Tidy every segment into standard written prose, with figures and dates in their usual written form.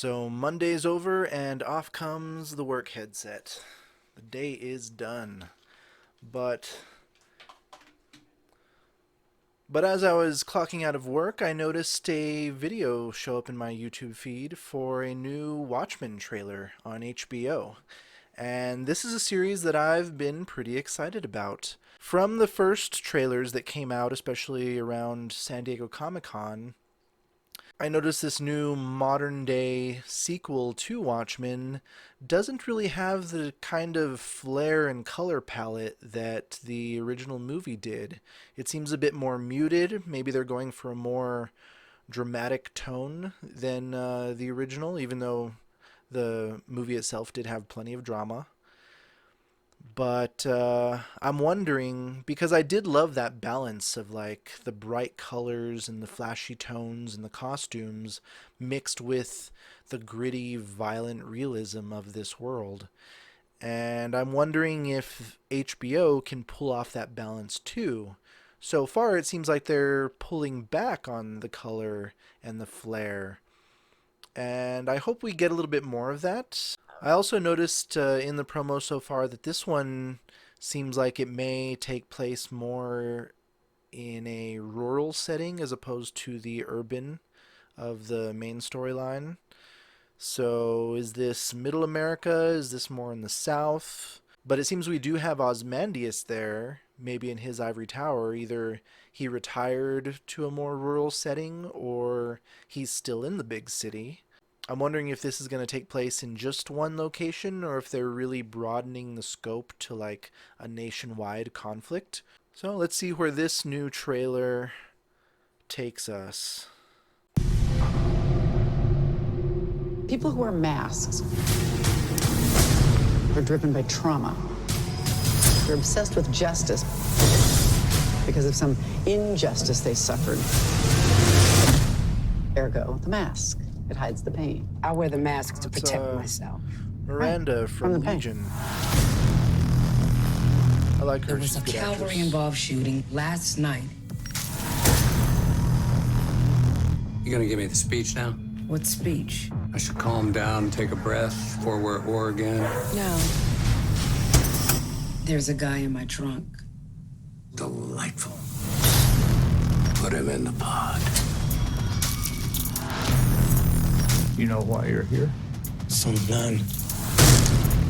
So Monday's over and off comes the work headset. The day is done. But as I was clocking out of work, I noticed a video show up in my YouTube feed for a new Watchmen trailer on HBO. And this is a series that I've been pretty excited about. From the first trailers that came out, especially around San Diego Comic-Con, I noticed this new modern day sequel to Watchmen doesn't really have the kind of flair and color palette that the original movie did. It seems a bit more muted. Maybe they're going for a more dramatic tone than the original, even though the movie itself did have plenty of drama. But I'm wondering, because I did love that balance of like the bright colors and the flashy tones and the costumes mixed with the gritty, violent realism of this world. And I'm wondering if HBO can pull off that balance too. So far, it seems like they're pulling back on the color and the flair. And I hope we get a little bit more of that. I also noticed in the promo so far that this one seems like it may take place more in a rural setting as opposed to the urban of the main storyline. So is this middle America? Is this more in the south? But it seems we do have Ozymandias there, maybe in his ivory tower. Either he retired to a more rural setting or he's still in the big city. I'm wondering if this is going to take place in just one location or if they're really broadening the scope to like a nationwide conflict. So let's see where this new trailer takes us. People who wear masks are driven by trauma. They're obsessed with justice because of some injustice they suffered. Ergo, the mask. It hides the pain. I wear the mask to That's, protect myself. Miranda from the pain. Legion. I like her. There was She's a a good actress. cavalry-involved shooting last night. You gonna give me the speech now? What speech? I should calm down, take a breath before we're at war again. No. There's a guy in my trunk. Delightful. Put him in the pod. You know why you're here? Some nun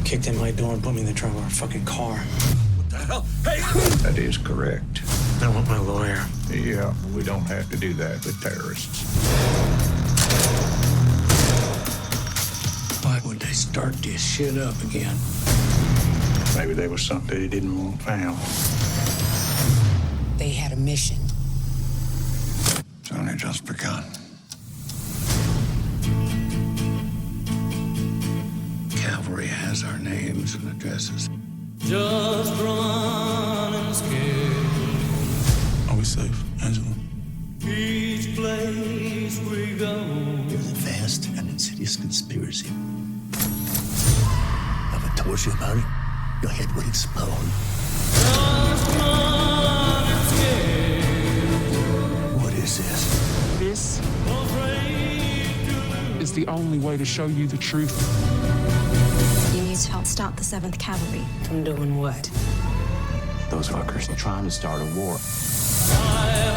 kicked in my door and put me in the trunk of her fucking car. What the hell? Hey! That is correct. I want my lawyer. Yeah, we don't have to do that with terrorists. Why would they start this shit up again? Maybe there was something they didn't want found. They had a mission. It's only just begun. Cavalry has our names and addresses. Just run and scare. Are we safe, Angela? Each place we go. There's a vast and insidious conspiracy. If I told you about it, your head would explode. Just run and scare. What is this? This Afraid to lose. is the only way to show you the truth. You need to help stop the 7th Cavalry. I'm doing what? Those fuckers are trying to start a war. My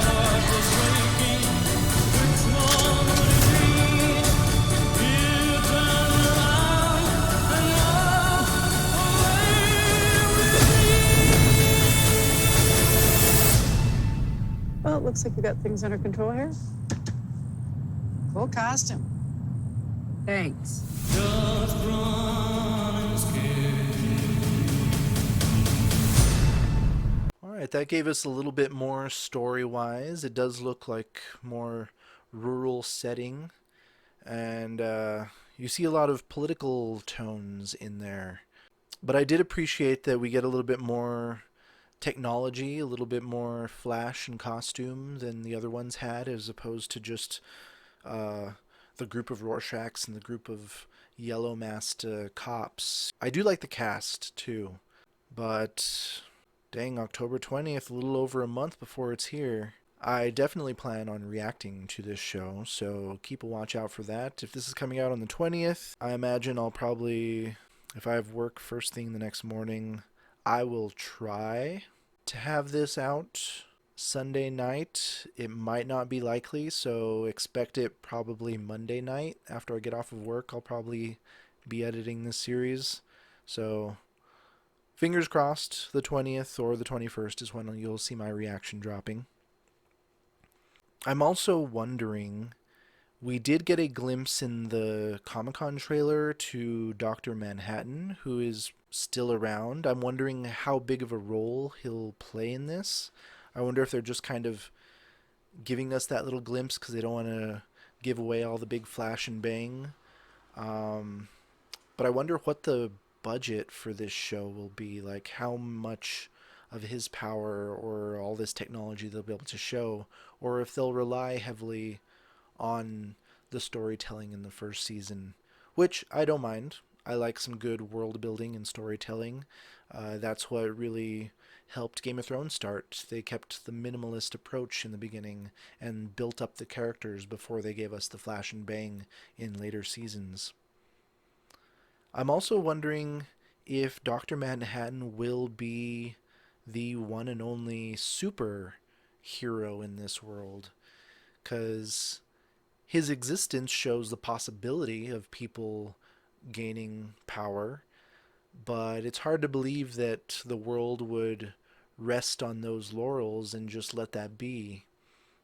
heart was breaking. Which one would it be? You turn around and walk away with me. Well, it looks like we got things under control here. Cool costume. Thanks. Just run and scare. Alright, that gave us a little bit more story-wise. It does look like more rural setting. And you see a lot of political tones in there. But I did appreciate that we get a little bit more technology, a little bit more flash and costume than the other ones had, as opposed to just the group of Rorschachs and the group of yellow-masked cops. I do like the cast, too. But dang, October 20th, a little over a month before it's here. I definitely plan on reacting to this show, so keep a watch out for that. If this is coming out on the 20th, I imagine I'll probably, if I have work first thing the next morning, I will try to have this out Sunday night. It might not be likely, so expect it probably Monday night. After I get off of work, I'll probably be editing this series. So fingers crossed the 20th or the 21st is when you'll see my reaction dropping. I'm also wondering, we did get a glimpse in the Comic-Con trailer to Dr. Manhattan, who is still around. I'm wondering how big of a role he'll play in this. I wonder if they're just kind of giving us that little glimpse because they don't want to give away all the big flash and bang. But I wonder what the budget for this show will be, like how much of his power or all this technology they'll be able to show, or if they'll rely heavily on the storytelling in the first season, which I don't mind. I like some good world building and storytelling. That's what really helped Game of Thrones start. They kept the minimalist approach in the beginning and built up the characters before they gave us the flash and bang in later seasons. I'm also wondering if Dr. Manhattan will be the one and only super hero in this world, because his existence shows the possibility of people gaining power, but it's hard to believe that the world would rest on those laurels and just let that be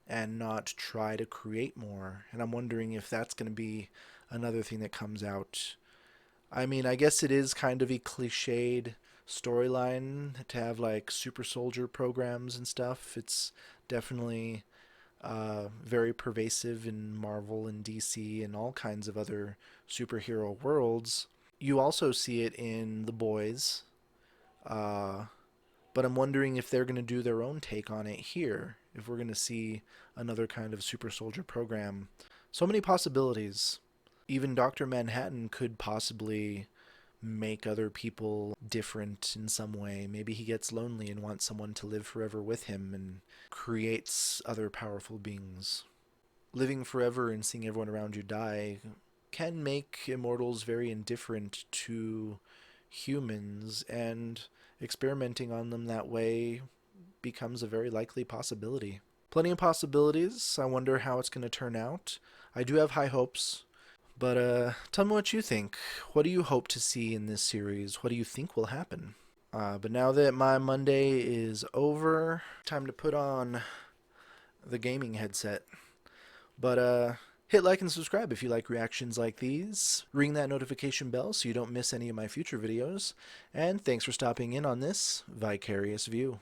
and not try to create more. And I'm wondering if that's going to be another thing that comes out. I mean, I guess it is kind of a cliched storyline to have like super soldier programs and stuff. It's definitely very pervasive in Marvel and DC and all kinds of other superhero worlds. You also see it in The Boys, but I'm wondering if they're going to do their own take on it here, if we're going to see another kind of super soldier program. So many possibilities. Even Dr. Manhattan could possibly make other people different in some way. Maybe he gets lonely and wants someone to live forever with him and creates other powerful beings. Living forever and seeing everyone around you die can make immortals very indifferent to humans, and experimenting on them that way becomes a very likely possibility. Plenty of possibilities. I wonder how it's going to turn out. I do have high hopes. But tell me what you think. What do you hope to see in this series? What do you think will happen? But now that my Monday is over, time to put on the gaming headset. But hit like and subscribe if you like reactions like these. Ring that notification bell so you don't miss any of my future videos. And thanks for stopping in on this Vicarious View.